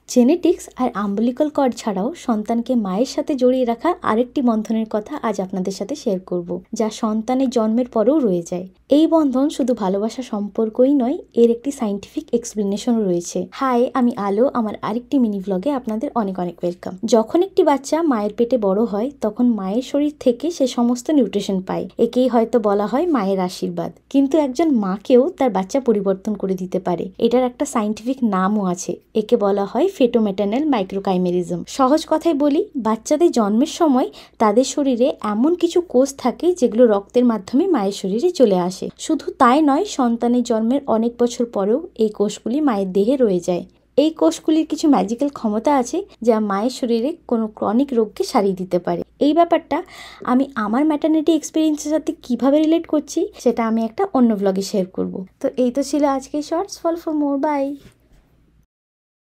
Genetics আর umbilical cord ছাড়াও সন্তানকে মায়ের সাথে জড়িয়ে রাখা আরেকটি বন্ধনের কথা আজ আপনাদের সাথে শেয়ার করব, যা সন্তানের জন্মের পরেও রয়ে যায়। এই বন্ধন শুধু ভালোবাসা সম্পর্কই নয়, এর একটি সাইন্টিফিক এক্সপ্লেনেশনও রয়েছে। হাই, আমি আলো। আমার আরেকটি মিনি ব্লগে আপনাদের অনেক অনেক ওয়েলকাম। যখন একটি বাচ্চা মায়ের পেটে বড় হয়, তখন মায়ের শরীর থেকে সে সমস্ত নিউট্রিশন পায়। একেই হয়তো বলা হয় মায়ের আশীর্বাদ। কিন্তু একজন মাকেও তার বাচ্চা পরিবর্তন করে দিতে পারে। এটার একটা সাইন্টিফিক নামও আছে। একে বলা হয় ফেটোমেটার্নাল মাইক্রোকাইমেরিজম। সহজ কথায় বলি, বাচ্চাদের জন্মের সময় তাদের শরীরে এমন কিছু কোষ থাকে যেগুলো রক্তের মাধ্যমে মায়ের শরীরে চলে আসে। শুধু তাই নয়, সন্তানের জন্মের অনেক বছর পরেও এই কোষগুলি মায়ের দেহে রয়ে যায়। এই কোষগুলির কিছু ম্যাজিক্যাল ক্ষমতা আছে যা মায়ের শরীরে কোনো ক্রনিক রোগকে সারিয়ে দিতে পারে। এই ব্যাপারটা আমি আমার ম্যাটারনিটি এক্সপিরিয়েন্সের সাথে কিভাবে রিলেট করছি সেটা আমি একটা অন্য ব্লগে শেয়ার করব। তো এই তো ছিল আজকের shorts. Follow for more. By.